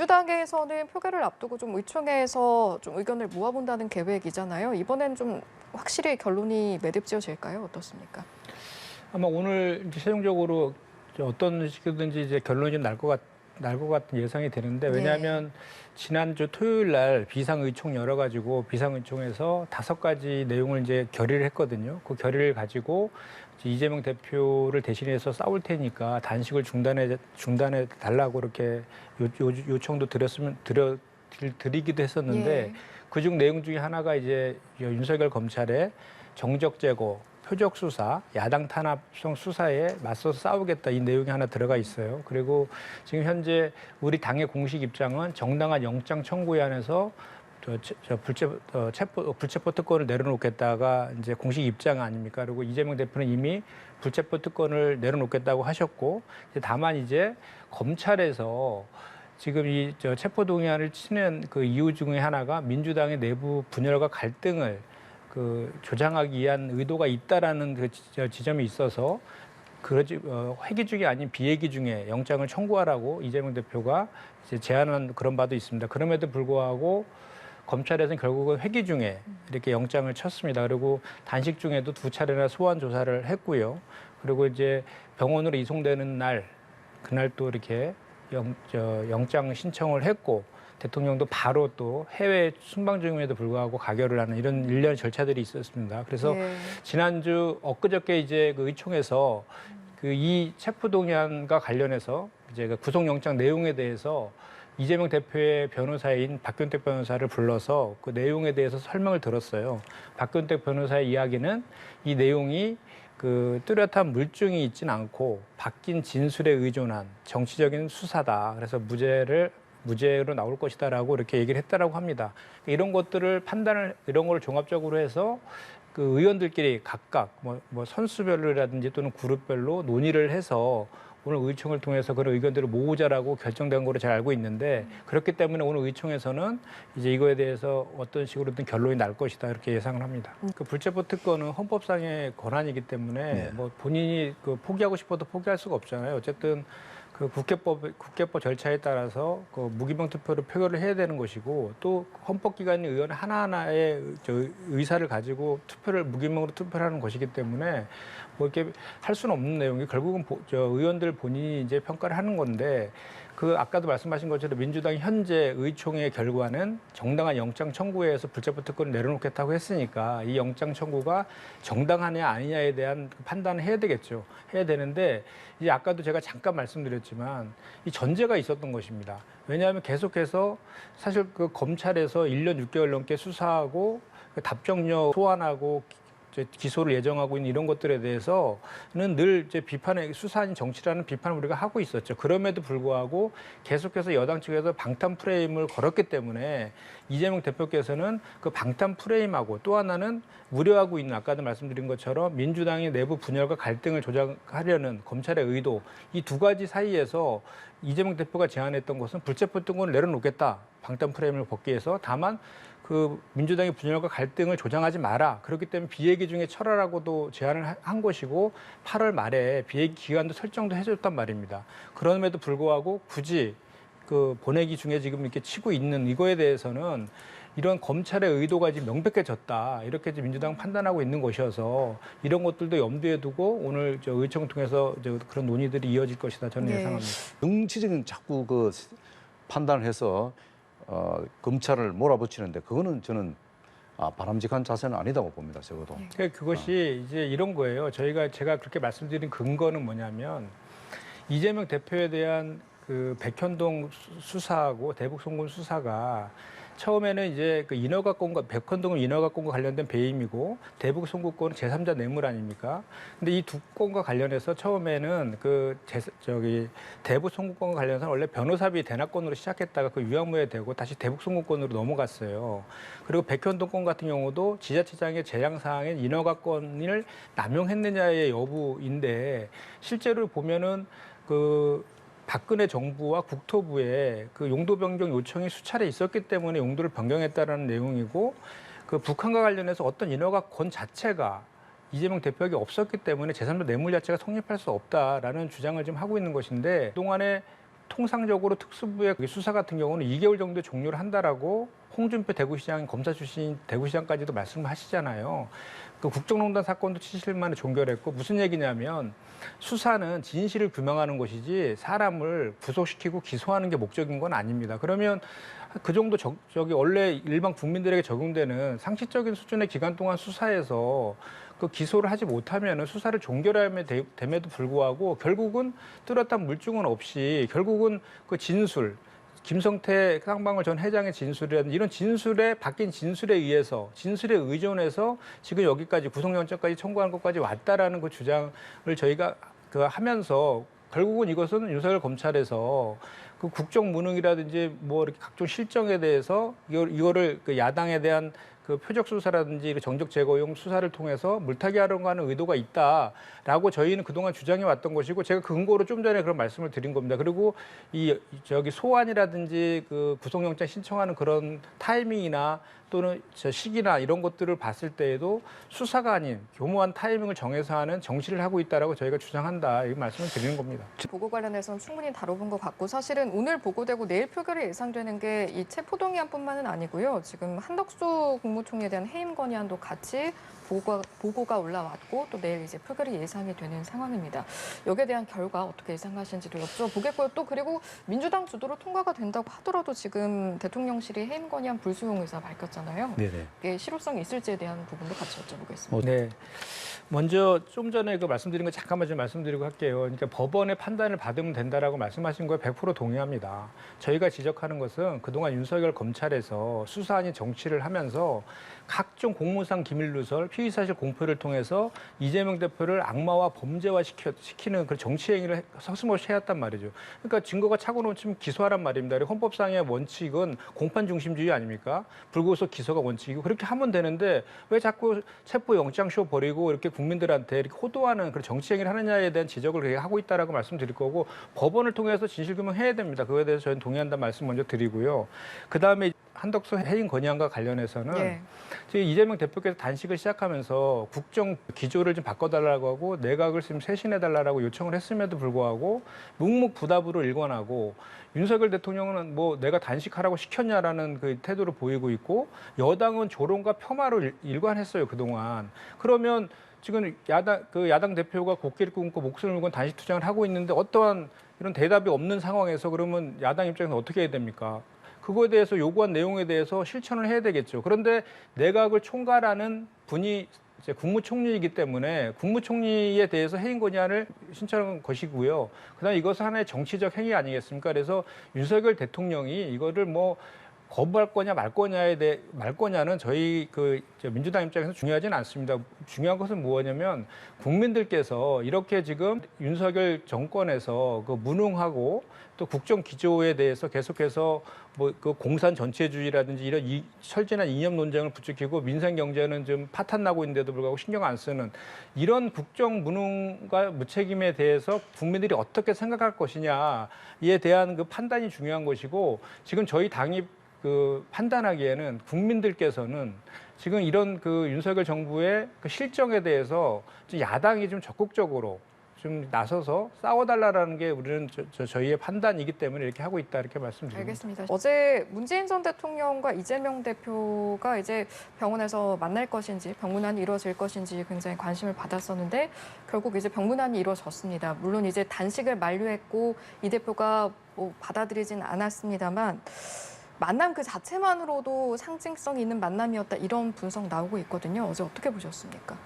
민주당에서는 표결을 앞두고 좀 의총에서 좀 의견을 모아본다는 계획이잖아요. 이번엔 좀 확실히 결론이 매듭지어질까요? 어떻습니까? 아마 오늘 이제 최종적으로 어떤 식이든지 이제 결론이 날 것 같은 예상이 되는데, 네. 왜냐하면 지난주 토요일 날 비상의총 열어가지고 비상의총에서 5가지 내용을 이제 결의를 했거든요. 그 결의를 가지고 이제 이재명 대표를 대신해서 싸울 테니까 단식을 중단해 달라고 이렇게 요청도 드리기도 했었는데, 예. 그중 내용 중에 하나가 이제 윤석열 검찰의 정적 제거, 표적 수사, 야당 탄압성 수사에 맞서서 싸우겠다, 이 내용이 하나 들어가 있어요. 그리고 지금 현재 우리 당의 공식 입장은 정당한 영장 청구에 한해서 불체포 특권을 내려놓겠다가 이제 공식 입장 아닙니까? 그리고 이재명 대표는 이미 불체포 특권을 내려놓겠다고 하셨고, 다만 이제 검찰에서 지금 이 체포동의안을 치는 그 이유 중에 하나가 민주당의 내부 분열과 갈등을 조장하기 위한 의도가 있다라는 그 지점이 있어서, 회기 중에 아닌 비회기 중에 영장을 청구하라고 이재명 대표가 이제 제안한 그런 바도 있습니다. 그럼에도 불구하고 검찰에서는 결국은 회기 중에 이렇게 영장을 쳤습니다. 그리고 단식 중에도 2차례나 소환 조사를 했고요. 그리고 이제 병원으로 이송되는 날, 그날 또 이렇게 영장 신청을 했고, 대통령도 바로 또 해외 순방 중임에도 불구하고 가결을 하는 이런 일련의 절차들이 있었습니다. 그래서 예. 지난주 엊그저께 이제 그 의총에서 이 체포동의안과 관련해서 이제 그 구속영장 내용에 대해서 이재명 대표의 변호사인 박균택 변호사를 불러서 그 내용에 대해서 설명을 들었어요. 박균택 변호사의 이야기는 이 내용이 뚜렷한 물증이 있지는 않고 바뀐 진술에 의존한 정치적인 수사다. 그래서 무죄로 나올 것이다라고 이렇게 얘기를 했다라고 합니다. 이런 것들을 이런 걸 종합적으로 해서 그 의원들끼리 각각 뭐 선수별로라든지 또는 그룹별로 논의를 해서 오늘 의총을 통해서 그런 의견들을 모으자라고 결정된 거로 잘 알고 있는데, 그렇기 때문에 오늘 의총에서는 이제 이거에 대해서 어떤 식으로든 결론이 날 것이다, 이렇게 예상을 합니다. 그 불체포 특권은 헌법상의 권한이기 때문에 네. 뭐 본인이 포기하고 싶어도 포기할 수가 없잖아요. 어쨌든 그 국회법 절차에 따라서 그 무기명 투표를 표결을 해야 되는 것이고, 또 헌법기관 의원 하나하나의 의사를 가지고 무기명으로 투표를 하는 것이기 때문에 뭐 이렇게 할 수는 없는 내용이, 결국은 의원들 본인이 이제 평가를 하는 건데, 아까도 말씀하신 것처럼 민주당 현재 의총의 결과는 정당한 영장 청구에서 불체포 특권을 내려놓겠다고 했으니까 이 영장 청구가 정당하냐 아니냐에 대한 판단을 해야 되겠죠. 해야 되는데, 이제 아까도 제가 잠깐 말씀드렸지만 이 전제가 있었던 것입니다. 왜냐하면 계속해서 사실 검찰에서 1년 6개월 넘게 수사하고 답정력 소환하고 기소를 예정하고 있는 이런 것들에 대해서는 늘 이제 수사인 정치라는 비판을 우리가 하고 있었죠. 그럼에도 불구하고 계속해서 여당 측에서 방탄 프레임을 걸었기 때문에 이재명 대표께서는 그 방탄 프레임하고, 또 하나는 우려하고 있는, 아까도 말씀드린 것처럼 민주당의 내부 분열과 갈등을 조장하려는 검찰의 의도, 이 2가지 사이에서 이재명 대표가 제안했던 것은 불체포 특권을 내려놓겠다, 방탄 프레임을 벗기 위해서. 다만 민주당의 분열과 갈등을 조장하지 마라. 그렇기 때문에 비회기 중에 철회라고도 제안을 한 것이고, 8월 말에 비회기 기간도 설정도 해줬단 말입니다. 그럼에도 불구하고 굳이 본회기 중에 지금 이렇게 치고 있는 이거에 대해서는 이런 검찰의 의도가 지금 명백해졌다, 이렇게 민주당 판단하고 있는 것이어서 이런 것들도 염두에 두고 오늘 의총 통해서 그런 논의들이 이어질 것이다, 저는 예상합니다. 정치적인 자꾸 판단을 해서 검찰을 몰아붙이는데, 그거는 저는 바람직한 자세는 아니다고 봅니다, 적어도. 그것이 이제 이런 거예요. 제가 그렇게 말씀드린 근거는 뭐냐면, 이재명 대표에 대한 백현동 수사하고 대북 송금 수사가 처음에는 이제 백현동은 인허가권과 관련된 배임이고, 대북 송금권은 제3자 뇌물 아닙니까? 근데 이 2건과 관련해서 처음에는 대북 송금권과 관련해서 원래 변호사비 대납권으로 시작했다가 유야무에 되고 다시 대북 송금권으로 넘어갔어요. 그리고 백현동 건 같은 경우도 지자체장의 재량 사항인 인허가권을 남용했느냐의 여부인데, 실제로 보면은 박근혜 정부와 국토부에 용도 변경 요청이 수차례 있었기 때문에 용도를 변경했다라는 내용이고, 북한과 관련해서 어떤 인허가권 자체가 이재명 대표에게 없었기 때문에 제3자 뇌물 자체가 성립할 수 없다라는 주장을 지금 하고 있는 것인데, 그동안에 통상적으로 특수부의 수사 같은 경우는 2개월 정도에 종료를 한다라고 홍준표 대구시장 검사 출신 대구시장까지도 말씀을 하시잖아요. 그 국정농단 사건도 7일 만에 종결했고 무슨 얘기냐면 수사는 진실을 규명하는 것이지 사람을 구속시키고 기소하는 게 목적인 건 아닙니다. 그러면 그 정도 저기 원래 일반 국민들에게 적용되는 상식적인 수준의 기간 동안 수사에서 그 기소를 하지 못하면 수사를 종결함에도 불구하고 결국은 뚜렷한 물증은 없이 결국은 그 진술 김성태 쌍방울 전 회장의 진술이라든지 이런 진술에 바뀐 진술에 의해서 진술에 의존해서 지금 여기까지 구속영장까지 청구하는 것까지 왔다라는 그 주장을 저희가 그 하면서 결국은 이것은 윤석열 검찰에서 그 국정 무능이라든지 뭐 이렇게 각종 실정에 대해서 이거를 그 야당에 대한 그 표적 수사라든지 정적 제거용 수사를 통해서 물타기 하려고 하는 의도가 있다라고 저희는 그동안 주장해 왔던 것이고 제가 그 근거로 좀 전에 그런 말씀을 드린 겁니다. 그리고 저기 소환이라든지 그 구속영장 신청하는 그런 타이밍이나 또는 저 시기나 이런 것들을 봤을 때에도 수사가 아닌 교모한 타이밍을 정해서 하는 정치를 하고 있다라고 저희가 주장한다 이 말씀을 드리는 겁니다. 보고 관련해서는 충분히 다뤄본 것 같고 사실은 오늘 보고되고 내일 표결이 예상되는 게 이 체포동의안뿐만은 아니고요. 지금 한덕수 국무총리에 대한 해임 건의안도 같이 보고가 올라왔고 또 내일 이제 표결이 예상이 되는 상황입니다. 여기에 대한 결과 어떻게 예상하시는지도 여쭤보겠고요. 또 그리고 민주당 주도로 통과가 된다고 하더라도 지금 대통령실이 해임 건의안 불수용 의사 밝혔잖아요. 네네. 이게 실효성이 있을지에 대한 부분도 같이 여쭤보겠습니다. 네. 먼저 좀 전에 그 말씀드린 거 잠깐만 좀 말씀드리고 할게요. 그러니까 법원의 판단을 받으면 된다라고 말씀하신 거에 100% 동의합니다. 저희가 지적하는 것은 그동안 윤석열 검찰에서 수사 아닌 정치를 하면서 각종 공무상 기밀 누설, 피의 사실 공표를 통해서 이재명 대표를 악마와 범죄화 시키는 그 정치 행위를 서슴없이 해왔단 말이죠. 그러니까 증거가 차고 넘치면 기소하란 말입니다. 그리고 헌법상의 원칙은 공판 중심주의 아닙니까? 불구속 기소가 원칙이고 그렇게 하면 되는데 왜 자꾸 체포 영장쇼 벌이고 이렇게 국민들한테 이렇게 호도하는 그런 정치 행위를 하느냐에 대한 지적을 하고 있다라고 말씀드릴 거고 법원을 통해서 진실규명해야 됩니다. 그거에 대해서 저희는 동의한다는 말씀 먼저 드리고요. 그다음에 한덕수 해임 건의안과 관련해서는 예. 지금 이재명 대표께서 단식을 시작하면서 국정 기조를 좀 바꿔달라고 하고 내각을 좀 쇄신해달라고 요청을 했음에도 불구하고 묵묵부답으로 일관하고 윤석열 대통령은 뭐 내가 단식하라고 시켰냐라는 그 태도를 보이고 있고 여당은 조롱과 폄하로 일관했어요 그동안. 그러면 지금 야당 대표가 곡기를 끊고 목숨을 걸고 단식 투쟁을 하고 있는데 어떠한 이런 대답이 없는 상황에서 그러면 야당 입장에서 어떻게 해야 됩니까? 그거에 대해서 요구한 내용에 대해서 실천을 해야 되겠죠. 그런데 내각을 총괄하는 분이 이제 국무총리이기 때문에 국무총리에 대해서 해임 건의안을 신청한 것이고요. 그다음에 이것은 하나의 정치적 행위 아니겠습니까? 그래서 윤석열 대통령이 이거를 뭐 거부할 거냐 말 거냐는 저희 민주당 입장에서 중요하지는 않습니다. 중요한 것은 뭐냐면 국민들께서 이렇게 지금 윤석열 정권에서 그 무능하고 또 국정 기조에 대해서 계속해서 뭐 그 공산 전체주의라든지 이런 철저한 이념 논쟁을 부추기고 민생 경제는 좀 파탄 나고 있는데도 불구하고 신경 안 쓰는 이런 국정 무능과 무책임에 대해서 국민들이 어떻게 생각할 것이냐에 대한 그 판단이 중요한 것이고 지금 저희 당이 그 판단하기에는 국민들께서는 지금 이런 그 윤석열 정부의 그 실정에 대해서 야당이 좀 적극적으로 좀 나서서 싸워달라는 게 우리는 저희의 판단이기 때문에 이렇게 하고 있다 이렇게 말씀드립니다. 알겠습니다. 어제 문재인 전 대통령과 이재명 대표가 이제 병원에서 만날 것인지 병문안이 이루어질 것인지 굉장히 관심을 받았었는데 결국 이제 병문안이 이루어졌습니다. 물론 이제 단식을 만류했고 이 대표가 뭐 받아들이진 않았습니다만 만남 그 자체만으로도 상징성이 있는 만남이었다 이런 분석 나오고 있거든요. 어제 어떻게 보셨습니까?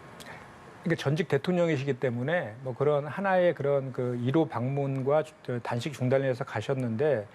그러니까 전직 대통령이시기 때문에 뭐 그런 하나의 그런 그 1호 방문과 단식 중단을 해서 가셨는데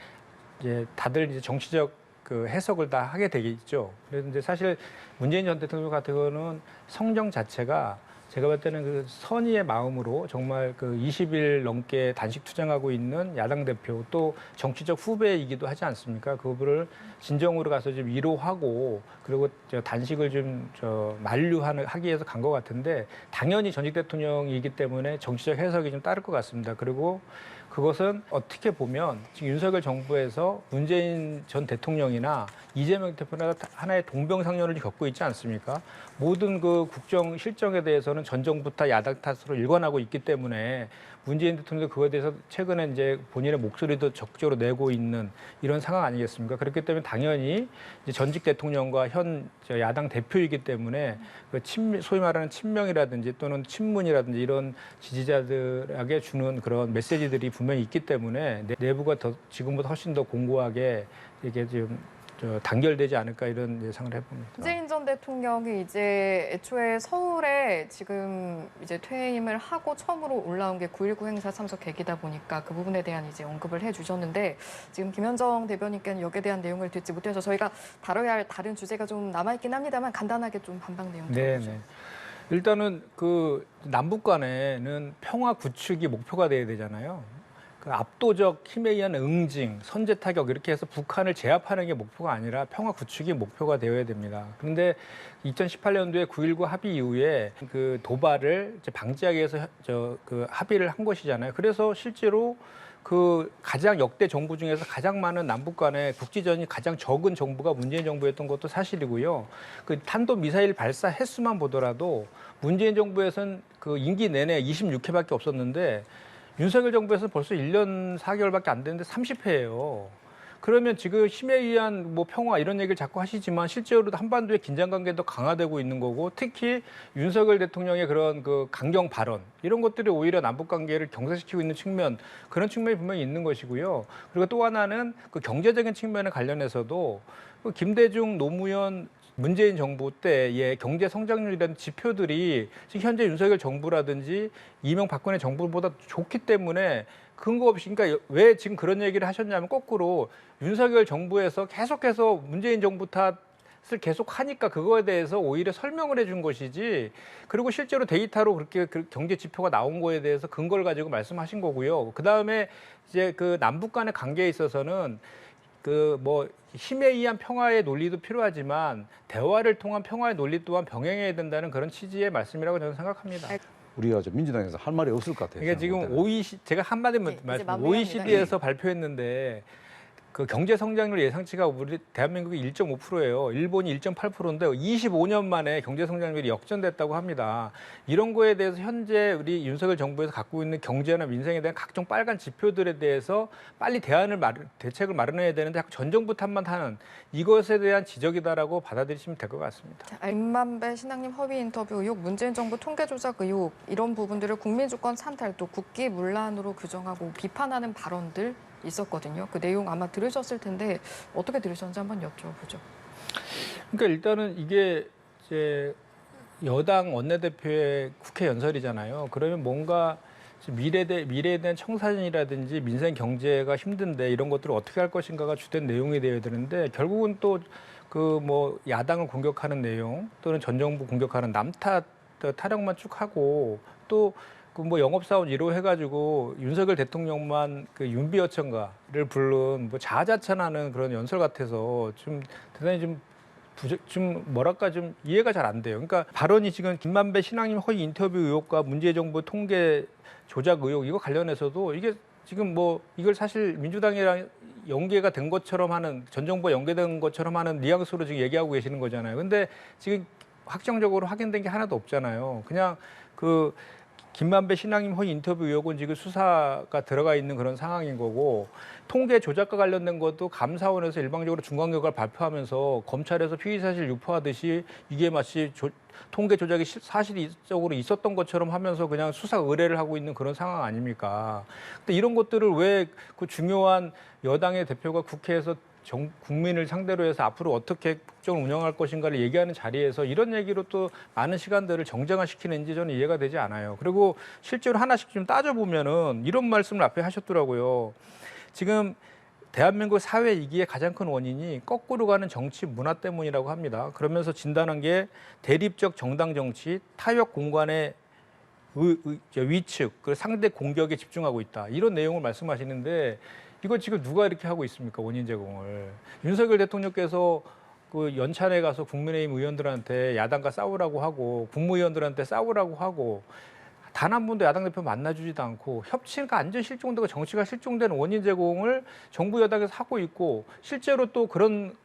이제 다들 이제 정치적 그 해석을 다 하게 되겠죠. 그래서 이제 사실 문재인 전 대통령 같은 경우는 성정 자체가 제가 볼 때는 그 선의의 마음으로 정말 그 20일 넘게 단식 투쟁하고 있는 야당 대표 또 정치적 후배이기도 하지 않습니까? 그분을 진정으로 가서 좀 위로하고 그리고 단식을 좀 만류하기 위해서 간 것 같은데 당연히 전직 대통령이기 때문에 정치적 해석이 좀 따를 것 같습니다. 그리고 그것은 어떻게 보면 지금 윤석열 정부에서 문재인 전 대통령이나 이재명 대표나 하나의 동병상련을 겪고 있지 않습니까? 모든 그 국정 실정에 대해서는 전 정부 탓 야당 탓으로 일관하고 있기 때문에 문재인 대통령도 그거에 대해서 최근에 이제 본인의 목소리도 적극적으로 내고 있는 이런 상황 아니겠습니까? 그렇기 때문에 당연히 이제 전직 대통령과 현 야당 대표이기 때문에 그 소위 말하는 친명이라든지 또는 친문이라든지 이런 지지자들에게 주는 그런 메시지들이 분명히 있기 때문에 내부가 더 지금보다 훨씬 더 공고하게 이게 좀 단결되지 않을까 이런 예상을 해봅니다. 문재인 전 대통령이 이제 애초에 서울에 지금 이제 퇴임을 하고 처음으로 올라온 게 9.19 행사 참석 계기다 보니까 그 부분에 대한 이제 언급을 해주셨는데 지금 김현정 대변인께는 여기에 대한 내용을 듣지 못해서 저희가 다뤄야 할 다른 주제가 좀 남아있긴 합니다만 간단하게 좀 반박 내용 들어보죠. 네. 일단은 그 남북 간에는 평화 구축이 목표가 돼야 되잖아요. 그 압도적 힘에 의한 응징, 선제 타격 이렇게 해서 북한을 제압하는 게 목표가 아니라 평화 구축이 목표가 되어야 됩니다. 그런데 2018년도에 9.19 합의 이후에 그 도발을 이제 방지하기 위해서 그 합의를 한 것이잖아요. 그래서 실제로 그 가장 역대 정부 중에서 가장 많은 남북 간의 국지전이 가장 적은 정부가 문재인 정부였던 것도 사실이고요. 그 탄도 미사일 발사 횟수만 보더라도 문재인 정부에서는 그 임기 내내 26회밖에 없었는데 윤석열 정부에서는 벌써 1년 4개월밖에 안 됐는데 30회예요. 그러면 지금 힘에 의한 뭐 평화 이런 얘기를 자꾸 하시지만 실제로도 한반도의 긴장 관계도 강화되고 있는 거고 특히 윤석열 대통령의 그런 그 강경 발언 이런 것들이 오히려 남북 관계를 경색시키고 있는 측면 그런 측면이 분명히 있는 것이고요. 그리고 또 하나는 그 경제적인 측면에 관련해서도 그 김대중 노무현 문재인 정부 때의 경제 성장률이라는 지표들이 지금 현재 윤석열 정부라든지 이명박근혜 정부보다 좋기 때문에 근거 없이 그러니까 왜 지금 그런 얘기를 하셨냐면 거꾸로 윤석열 정부에서 계속해서 문재인 정부 탓을 계속 하니까 그거에 대해서 오히려 설명을 해준 것이지 그리고 실제로 데이터로 그렇게 그 경제 지표가 나온 거에 대해서 근거를 가지고 말씀하신 거고요. 그다음에 이제 그 남북 간의 관계에 있어서는 그 뭐 힘에 의한 평화의 논리도 필요하지만 대화를 통한 평화의 논리 또한 병행해야 된다는 그런 취지의 말씀이라고 저는 생각합니다. 우리가 저 민주당에서 할 말이 없을 것 같아요. 그러니까 지금 OECD 제가 한마디만 네, 말씀 이제 마무리합니다. OECD에서 발표했는데 그 경제 성장률 예상치가 우리 대한민국이 1.5%예요. 일본이 1.8%인데 25년 만에 경제 성장률이 역전됐다고 합니다. 이런 거에 대해서 현재 우리 윤석열 정부에서 갖고 있는 경제나 민생에 대한 각종 빨간 지표들에 대해서 빨리 대책을 마련해야 되는데 자꾸 전 정부 탓만 하는 이것에 대한 지적이다라고 받아들이시면 될 것 같습니다. 임만배 신앙님 허위 인터뷰 의혹, 문재인 정부 통계 조작 의혹 이런 부분들을 국민주권 찬탈 또 국기문란으로 규정하고 비판하는 발언들 있었거든요. 그 내용 아마 들으셨을 텐데 어떻게 들으셨는지 한번 여쭤보죠. 그러니까 일단은 이게 이제 여당 원내대표의 국회 연설이잖아요. 그러면 뭔가 미래에 대한 청사진이라든지 민생 경제가 힘든데 이런 것들을 어떻게 할 것인가가 주된 내용이 되어야 되는데 결국은 또 그 뭐 야당을 공격하는 내용 또는 전 정부 공격하는 남탓 타령만 쭉 하고 또 그 뭐 영업사원 1호 해가지고 윤석열 대통령만 그 윤비어천가를 부른 뭐 자아자찬하는 그런 연설 같아서 좀 대단히 좀 뭐랄까 좀 이해가 잘 안 돼요. 그러니까 발언이 지금 김만배 신앙님 허위 인터뷰 의혹과 문재인 정부 통계 조작 의혹 이거 관련해서도 이게 지금 뭐 이걸 사실 민주당이랑 연계가 된 것처럼 하는 전 정부와 연계된 것처럼 하는 뉘앙스로 지금 얘기하고 계시는 거잖아요. 근데 지금 확정적으로 확인된 게 하나도 없잖아요. 그냥 그 김만배 신앙님 허위 인터뷰 의혹은 지금 수사가 들어가 있는 그런 상황인 거고 통계 조작과 관련된 것도 감사원에서 일방적으로 중간 결과를 발표하면서 검찰에서 피의 사실 유포하듯이 이게 마치 통계 조작이 사실적으로 있었던 것처럼 하면서 그냥 수사 의뢰를 하고 있는 그런 상황 아닙니까? 근데 이런 것들을 왜 그 중요한 여당의 대표가 국회에서 국민을 상대로 해서 앞으로 어떻게 국정을 운영할 것인가를 얘기하는 자리에서 이런 얘기로 또 많은 시간들을 정쟁화시키는지 저는 이해가 되지 않아요. 그리고 실제로 하나씩 좀 따져보면은 이런 말씀을 앞에 하셨더라고요. 지금 대한민국 사회 위기의 가장 큰 원인이 거꾸로 가는 정치 문화 때문이라고 합니다. 그러면서 진단한 게 대립적 정당 정치, 타협 공간의 위축, 그 상대 공격에 집중하고 있다. 이런 내용을 말씀하시는데 이거 지금 누가 이렇게 하고 있습니까? 원인 제공을. 윤석열 대통령께서 그 연찬에 가서 국민의힘 의원들한테 야당과 싸우라고 하고 국무위원들한테 싸우라고 하고 단 한 번도 야당 대표 만나주지도 않고 협치가 완전 실종되고 정치가 실종되는 원인 제공을 정부 여당에서 하고 있고 실제로 또 그런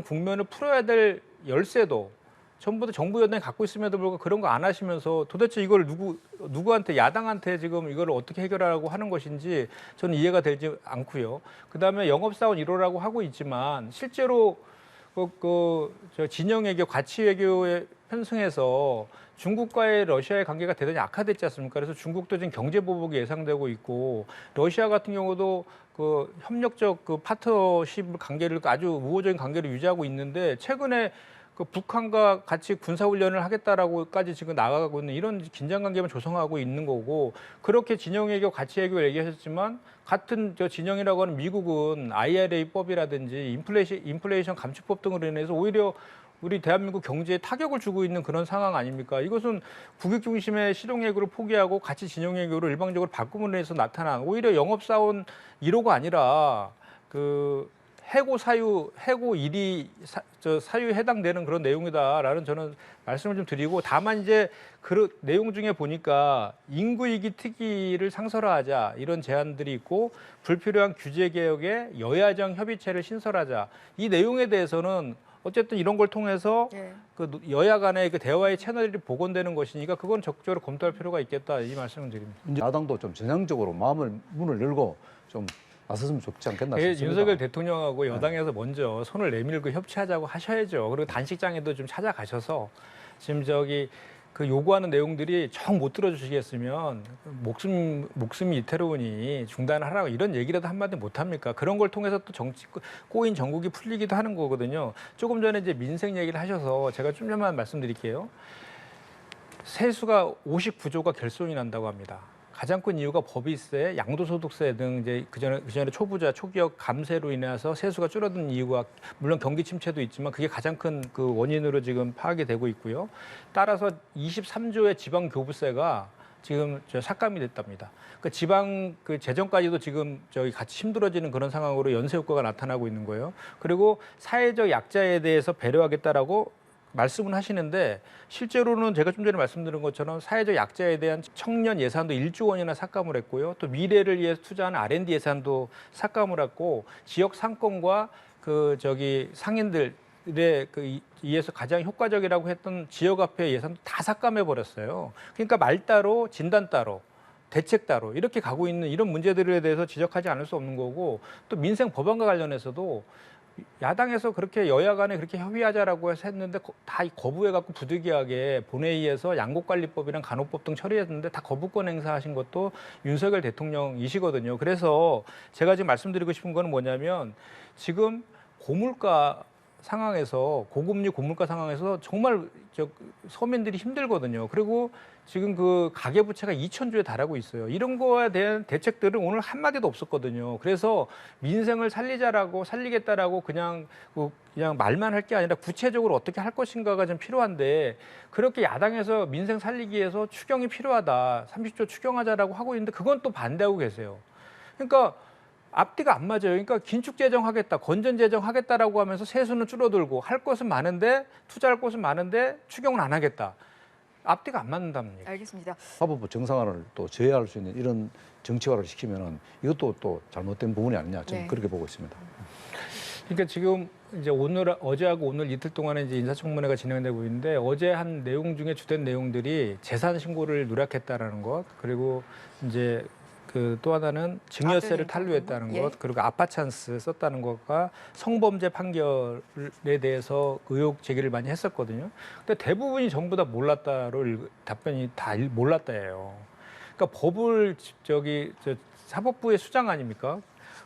국면을 풀어야 될 열쇠도 전부 다 정부 여당이 갖고 있음에도 불구하고 그런 거 안 하시면서 도대체 이걸 누구한테 야당한테 지금 이걸 어떻게 해결하라고 하는 것인지 저는 이해가 되지 않고요. 그다음에 영업사원 1호라고 하고 있지만 실제로 저 진영 외교, 가치 외교에 편승해서 중국과의 러시아의 관계가 대단히 악화됐지 않습니까? 그래서 중국도 지금 경제 보복이 예상되고 있고 러시아 같은 경우도 그 협력적 그 파트너십 관계를 아주 우호적인 관계를 유지하고 있는데 최근에 그 북한과 같이 군사훈련을 하겠다라고까지 지금 나가고 있는 이런 긴장관계만 조성하고 있는 거고 그렇게 진영외교, 가치외교 얘기하셨지만 같은 저 진영이라고 하는 미국은 IRA법이라든지 인플레이션 감축법 등으로 인해서 오히려 우리 대한민국 경제에 타격을 주고 있는 그런 상황 아닙니까? 이것은 국익 중심의 실용외교를 포기하고 가치 진영외교를 일방적으로 바꿈으로 해서 나타난 오히려 영업사원 1호가 아니라 그 해고 일이 사유에 해당되는 그런 내용이다라는 저는 말씀을 좀 드리고 다만 이제 그 내용 중에 보니까 인구위기 특위를 상설화하자 이런 제안들이 있고 불필요한 규제 개혁에 여야정 협의체를 신설하자 이 내용에 대해서는 어쨌든 이런 걸 통해서 그 여야 간의 그 대화의 채널이 복원되는 것이니까 그건 적극적으로 검토할 필요가 있겠다 이 말씀을 드립니다. 야당도 좀 전향적으로 문을 열고 좀 나섰으면 좋지 않겠나 싶습니다. 윤석열 대통령하고 여당에서 먼저 손을 내밀고 협치하자고 하셔야죠. 그리고 단식장에도 좀 찾아가셔서 지금 그 요구하는 내용들이 정 못 들어주시겠으면 목숨이 이태로우니 중단하라고 이런 얘기라도 한마디 못 합니까? 그런 걸 통해서 또 꼬인 정국이 풀리기도 하는 거거든요. 조금 전에 이제 민생 얘기를 하셔서 제가 좀 전만 말씀드릴게요. 세수가 59조가 결손이 난다고 합니다. 가장 큰 이유가 법인세, 양도소득세 등 이제 그전에 초부자, 초기업 감세로 인해서 세수가 줄어든 이유가 물론 경기 침체도 있지만 그게 가장 큰 그 원인으로 지금 파악이 되고 있고요. 따라서 23조의 지방 교부세가 지금 삭감이 됐답니다. 그 지방 그 재정까지도 지금 같이 힘들어지는 그런 상황으로 연쇄 효과가 나타나고 있는 거예요. 그리고 사회적 약자에 대해서 배려하겠다라고 말씀은 하시는데 실제로는 제가 좀 전에 말씀드린 것처럼 사회적 약자에 대한 청년 예산도 1조 원이나 삭감을 했고요. 또 미래를 위해서 투자하는 R&D 예산도 삭감을 했고 지역 상권과 상인들의 이에서 가장 효과적이라고 했던 지역화폐 예산도 다 삭감해 버렸어요. 그러니까 말 따로 진단 따로 대책 따로 이렇게 가고 있는 이런 문제들에 대해서 지적하지 않을 수 없는 거고 또 민생 법안과 관련해서도 야당에서 그렇게 여야 간에 그렇게 협의하자라고 해서 했는데 다 거부해갖고 부득이하게 본회의에서 양곡관리법이랑 간호법 등 처리했는데 다 거부권 행사하신 것도 윤석열 대통령이시거든요. 그래서 제가 지금 말씀드리고 싶은 거는 뭐냐면 지금 고물가 상황에서 고금리 고물가 상황에서 정말 서민들이 힘들거든요. 그리고 지금 그 가계부채가 2,000조에 달하고 있어요. 이런 거에 대한 대책들은 오늘 한마디도 없었거든요. 그래서 민생을 살리겠다라고 그냥 말만 할 게 아니라 구체적으로 어떻게 할 것인가가 좀 필요한데 그렇게 야당에서 민생 살리기 위해서 추경이 필요하다. 30조 추경하자라고 하고 있는데 그건 또 반대하고 계세요. 그러니까 앞뒤가 안 맞아요. 그러니까 긴축 재정하겠다, 건전 재정하겠다라고 하면서 세수는 줄어들고 할 것은 많은데 투자할 것은 많은데 추경은 안 하겠다. 앞뒤가 안 맞는답니다. 알겠습니다. 사법부 정상화를 또 제어할 수 있는 이런 정치화를 시키면은 이것도 또 잘못된 부분이 아니냐 저는 네. 그렇게 보고 있습니다. 그러니까 지금 이제 어제하고 오늘 이틀 동안에 이제 인사청문회가 진행되고 있는데 어제 한 내용 중에 주된 내용들이 재산 신고를 누락했다라는 것 그리고 이제 또 하나는 증여세를 탄로했다는 것, 그리고 아파찬스 썼다는 것과 성범죄 판결에 대해서 의혹 제기를 많이 했었거든요. 근데 대부분이 전부 다 몰랐다로 답변이 다 몰랐다예요. 그러니까 법을 사법부의 수장 아닙니까?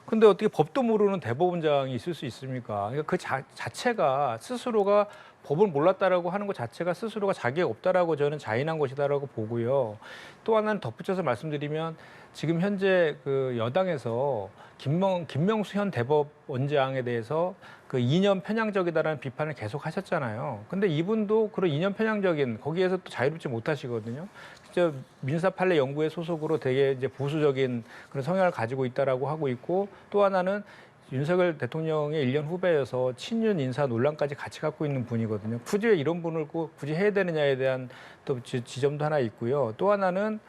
근데 어떻게 법도 모르는 대법원장이 있을 수 있습니까? 그러니까 그 자체가 스스로가 법을 몰랐다라고 하는 것 자체가 스스로가 자격이 없다라고 저는 자인한 것이다라고 보고요. 또 하나는 덧붙여서 말씀드리면 지금 현재 그 여당에서 김명수 현 대법원장에 대해서 그 이념 편향적이다라는 비판을 계속 하셨잖아요. 근데 이분도 그런 이념 편향적인 거기에서 또 자유롭지 못하시거든요. 진짜 민사 판례 연구회 소속으로 되게 이제 보수적인 그런 성향을 가지고 있다라고 하고 있고 또 하나는 윤석열 대통령의 1년 후배여서 친윤 인사 논란까지 같이 갖고 있는 분이거든요. 굳이 이런 분을 꼭 굳이 해야 되느냐에 대한 또 지점도 하나 있고요. 또 하나는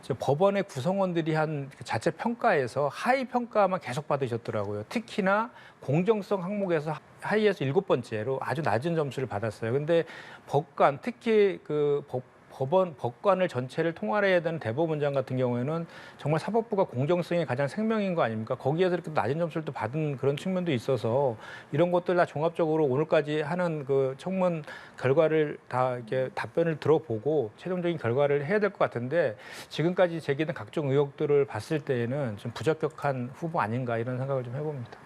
저 법원의 구성원들이 한 자체 평가에서 하위 평가만 계속 받으셨더라고요. 특히나 공정성 항목에서 하위에서 7번째로 아주 낮은 점수를 받았어요. 근데 법관, 특히 법관을 전체를 통할해야 되는 대법원장 같은 경우에는 정말 사법부가 공정성이 가장 생명인 거 아닙니까? 거기에서 이렇게 낮은 점수를 또 받은 그런 측면도 있어서 이런 것들 다 종합적으로 오늘까지 하는 그 청문 결과를 다 이렇게 답변을 들어보고 최종적인 결과를 해야 될 것 같은데 지금까지 제기된 각종 의혹들을 봤을 때에는 좀 부적격한 후보 아닌가 이런 생각을 좀 해봅니다.